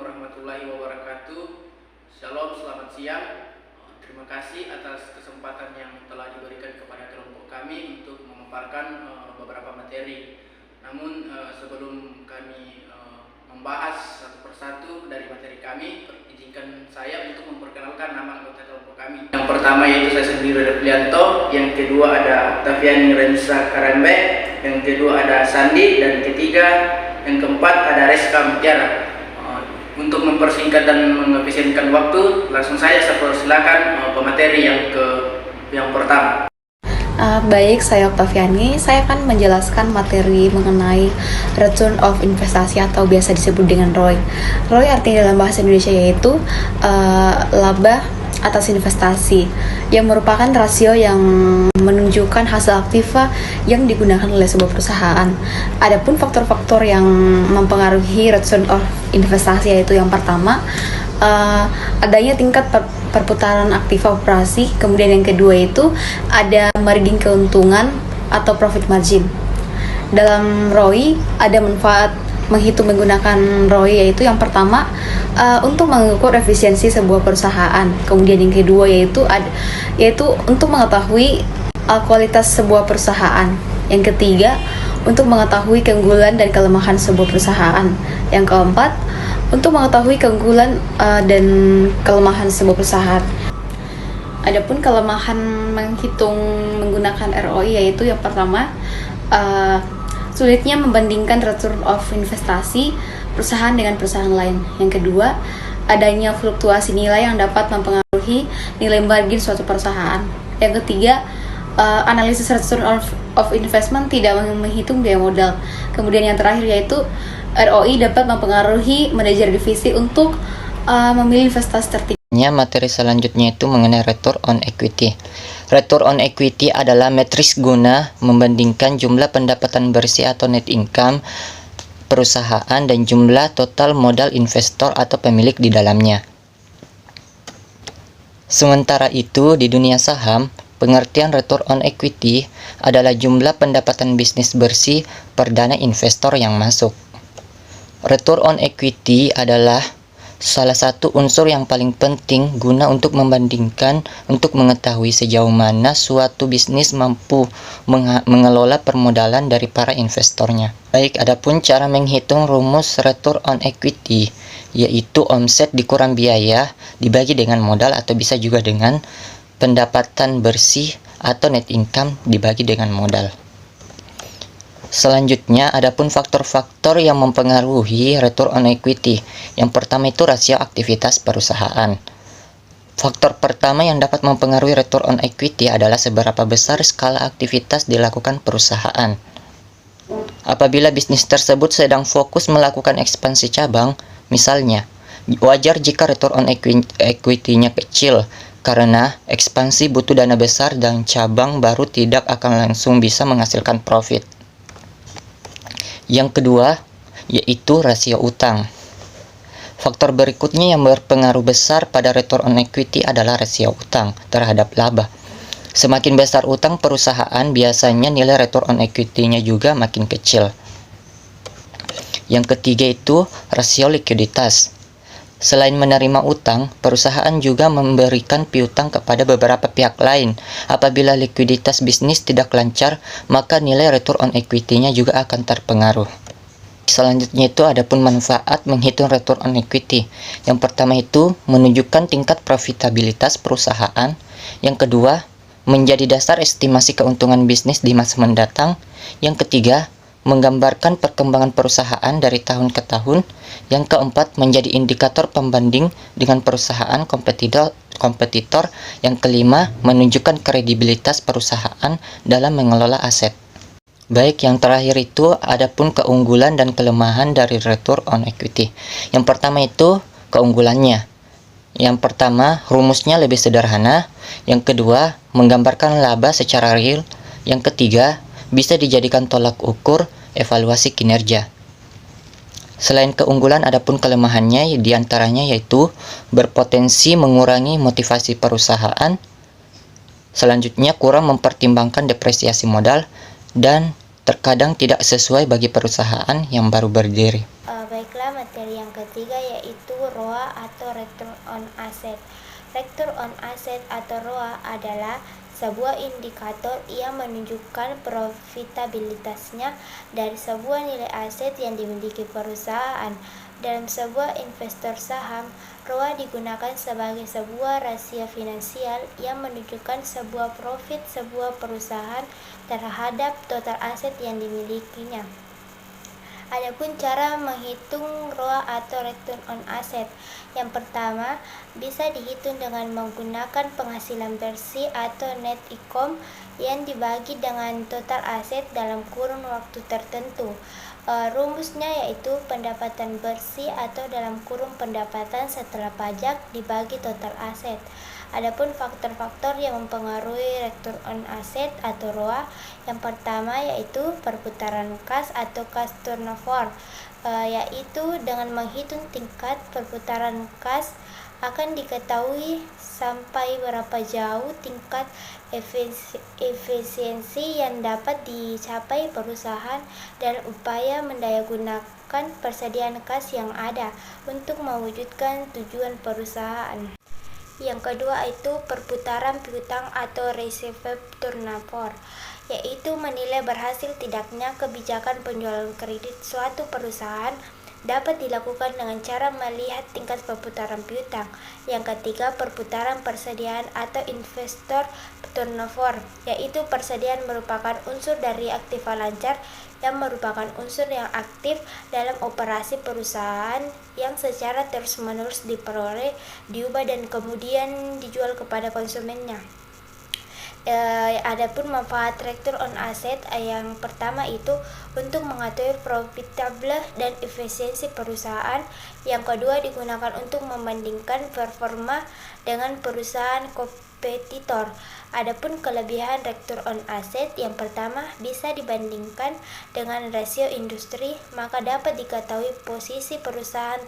Warahmatullahi wabarakatuh. Shalom, selamat siang. Terima kasih atas kesempatan yang telah diberikan kepada kelompok kami untuk memaparkan beberapa materi. Namun sebelum kami membahas satu persatu dari materi kami, izinkan saya untuk memperkenalkan nama anggota kelompok kami. Yang pertama yaitu saya sendiri Replianto, yang kedua ada Octaviani Rensa Karambe, yang kedua ada Sandi, dan ketiga yang keempat ada Reska Mutiara. Untuk mempersingkat dan mengefisienkan waktu, langsung saya persilakan pemateri yang pertama. Baik, saya Octaviani. Saya akan menjelaskan materi mengenai return of investasi atau biasa disebut dengan ROI. ROI artinya dalam bahasa Indonesia yaitu laba atas investasi, yang merupakan rasio yang menunjukkan hasil aktiva yang digunakan oleh sebuah perusahaan. Adapun faktor-faktor yang mempengaruhi return of investasi yaitu yang pertama, adanya tingkat perputaran aktiva operasi, kemudian yang kedua itu ada margin keuntungan atau profit margin. Dalam ROI ada manfaat menghitung menggunakan ROI yaitu yang pertama untuk mengukur efisiensi sebuah perusahaan, kemudian yang kedua yaitu untuk mengetahui kualitas sebuah perusahaan, yang ketiga untuk mengetahui keunggulan dan kelemahan sebuah perusahaan, yang keempat untuk mengetahui keunggulan dan kelemahan sebuah perusahaan. Adapun kelemahan menghitung menggunakan ROI yaitu yang pertama, sulitnya membandingkan return of investasi perusahaan dengan perusahaan lain. Yang kedua, adanya fluktuasi nilai yang dapat mempengaruhi nilai margin suatu perusahaan. Yang ketiga, analisis return of investment tidak menghitung biaya modal. Kemudian yang terakhir yaitu ROI dapat mempengaruhi manajer divisi untuk memilih investasi tertentu. Materi selanjutnya itu mengenai return on equity. Return on equity adalah matriks guna membandingkan jumlah pendapatan bersih atau net income perusahaan dan jumlah total modal investor atau pemilik di dalamnya. Sementara itu, di dunia saham, pengertian return on equity adalah jumlah pendapatan bisnis bersih per dana investor yang masuk. Return on equity adalah salah satu unsur yang paling penting guna untuk membandingkan untuk mengetahui sejauh mana suatu bisnis mampu mengelola permodalan dari para investornya. Baik, adapun cara menghitung rumus return on equity yaitu omset dikurang biaya dibagi dengan modal atau bisa juga dengan pendapatan bersih atau net income dibagi dengan modal. Selanjutnya, adapun faktor-faktor yang mempengaruhi return on equity. Yang pertama itu rasio aktivitas perusahaan. Faktor pertama yang dapat mempengaruhi return on equity adalah seberapa besar skala aktivitas dilakukan perusahaan. Apabila bisnis tersebut sedang fokus melakukan ekspansi cabang, misalnya, wajar jika return on equity-nya kecil, karena ekspansi butuh dana besar dan cabang baru tidak akan langsung bisa menghasilkan profit. Yang kedua, yaitu rasio utang. Faktor berikutnya yang berpengaruh besar pada return on equity adalah rasio utang terhadap laba. Semakin besar utang perusahaan, biasanya nilai return on equity-nya juga makin kecil. Yang ketiga itu rasio likuiditas. Selain menerima utang, perusahaan juga memberikan piutang kepada beberapa pihak lain. Apabila likuiditas bisnis tidak lancar, maka nilai return on equity-nya juga akan terpengaruh. Selanjutnya itu adapun manfaat menghitung return on equity. Yang pertama itu menunjukkan tingkat profitabilitas perusahaan. Yang kedua, menjadi dasar estimasi keuntungan bisnis di masa mendatang. Yang ketiga, menggambarkan perkembangan perusahaan dari tahun ke tahun. Yang keempat, menjadi indikator pembanding dengan perusahaan kompetitor. Yang kelima, menunjukkan kredibilitas perusahaan dalam mengelola aset. Baik, yang terakhir itu adapun keunggulan dan kelemahan dari return on equity. Yang pertama itu keunggulannya. Yang pertama, rumusnya lebih sederhana. Yang kedua, menggambarkan laba secara real. Yang ketiga, bisa dijadikan tolak ukur evaluasi kinerja. Selain keunggulan, adapun kelemahannya diantaranya yaitu berpotensi mengurangi motivasi perusahaan. Selanjutnya, kurang mempertimbangkan depresiasi modal dan terkadang tidak sesuai bagi perusahaan yang baru berdiri. Baiklah, materi yang ketiga yaitu ROA atau Return on Asset. Return on Asset atau ROA adalah sebuah indikator yang menunjukkan profitabilitasnya dari sebuah nilai aset yang dimiliki perusahaan. Dalam sebuah investor saham, ROA digunakan sebagai sebuah rasio finansial yang menunjukkan sebuah profit sebuah perusahaan terhadap total aset yang dimilikinya. Adapun cara menghitung ROA atau Return on Asset, yang pertama bisa dihitung dengan menggunakan penghasilan bersih atau net income yang dibagi dengan total aset dalam kurun waktu tertentu. Rumusnya yaitu pendapatan bersih atau dalam kurung pendapatan setelah pajak dibagi total aset. Adapun faktor-faktor yang mempengaruhi return on asset atau ROA, yang pertama yaitu perputaran kas atau cash turnover, yaitu dengan menghitung tingkat perputaran kas akan diketahui sampai berapa jauh tingkat efisiensi yang dapat dicapai perusahaan dalam upaya mendayagunakan persediaan kas yang ada untuk mewujudkan tujuan perusahaan. Yang kedua itu perputaran piutang atau receivable turnover, yaitu menilai berhasil tidaknya kebijakan penjualan kredit suatu perusahaan dapat dilakukan dengan cara melihat tingkat perputaran piutang. Yang ketiga, perputaran persediaan atau investor turnover, yaitu persediaan merupakan unsur dari aktiva lancar yang merupakan unsur yang aktif dalam operasi perusahaan yang secara terus-menerus diperoleh, diubah dan kemudian dijual kepada konsumennya. Adapun manfaat return on asset, yang pertama itu untuk mengatur profitable dan efisiensi perusahaan. Yang kedua digunakan untuk membandingkan performa dengan perusahaan kompetitor. Adapun kelebihan return on asset, yang pertama bisa dibandingkan dengan rasio industri, maka dapat diketahui posisi perusahaan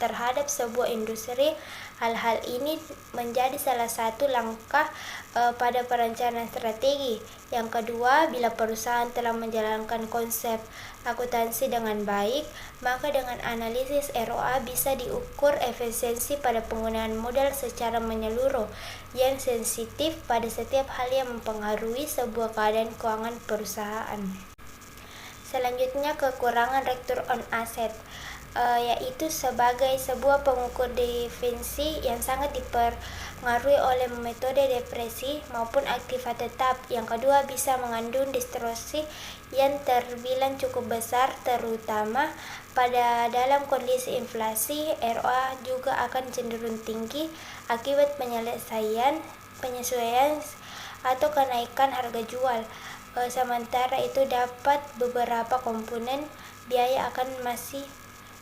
terhadap sebuah industri. Hal-hal ini menjadi salah satu langkah pada perencanaan strategi. Yang kedua, bila perusahaan telah menjalankan konsep akuntansi dengan baik, maka dengan analisis ROA bisa diukur efisiensi pada penggunaan modal secara menyeluruh yang sensitif pada setiap hal yang mempengaruhi sebuah keadaan keuangan perusahaan. Selanjutnya, kekurangan return on asset, yaitu sebagai sebuah pengukur definisi yang sangat dipengaruhi oleh metode depresi maupun aktiva tetap. Yang kedua, bisa mengandung distorsi yang terbilang cukup besar, terutama pada dalam kondisi inflasi. ROA juga akan cenderung tinggi akibat penyesuaian atau kenaikan harga jual. Sementara itu dapat beberapa komponen biaya akan masih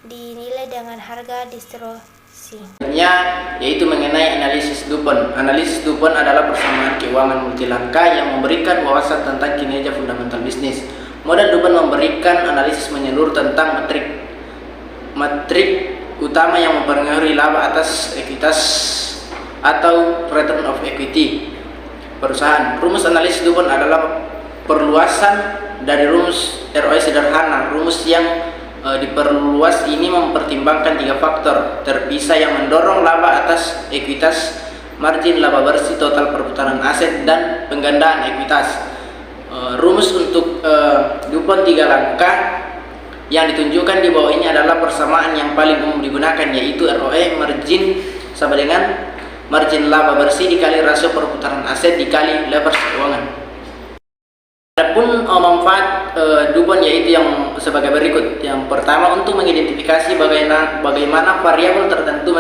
dinilai dengan harga distorsi. Yaitu mengenai analisis Dupont. Analisis Dupont adalah persamaan keuangan multilangkah yang memberikan wawasan tentang kinerja fundamental bisnis. Model Dupont memberikan analisis menyeluruh tentang metrik utama yang mempengaruhi laba atas ekuitas atau return of equity perusahaan. Rumus analisis Dupont adalah perluasan dari rumus ROE sederhana. Rumus yang diperluas ini mempertimbangkan 3 faktor terpisah yang mendorong laba atas ekuitas, margin laba bersih, total perputaran aset, dan penggandaan ekuitas. Rumus untuk Dupont 3 langkah yang ditunjukkan di bawah ini adalah persamaan yang paling umum digunakan, yaitu ROE margin sama dengan margin laba bersih dikali rasio perputaran aset dikali leverage keuangan. Adapun manfaat Dupont yaitu yang sebagai berikut. Yang pertama, untuk mengidentifikasi bagaimana variabel tertentu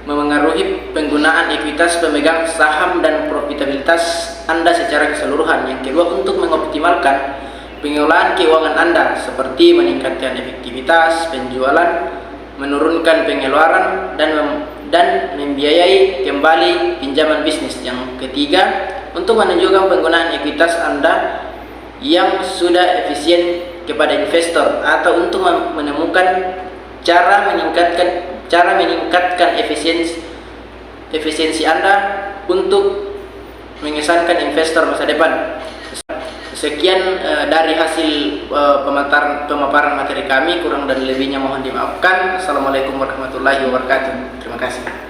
memengaruhi penggunaan ekuitas pemegang saham dan profitabilitas Anda secara keseluruhan. Yang kedua, untuk mengoptimalkan pengelolaan keuangan Anda seperti meningkatkan efektivitas penjualan, menurunkan pengeluaran, dan membiayai kembali pinjaman bisnis. Yang ketiga, untuk menunjukkan penggunaan ekuitas Anda yang sudah efisien kepada investor, atau untuk menemukan cara meningkatkan efisiensi Anda untuk mengesankan investor masa depan. Sekian dari hasil pemaparan materi kami, kurang dan lebihnya mohon dimaafkan. Assalamualaikum warahmatullahi wabarakatuh. Terima kasih.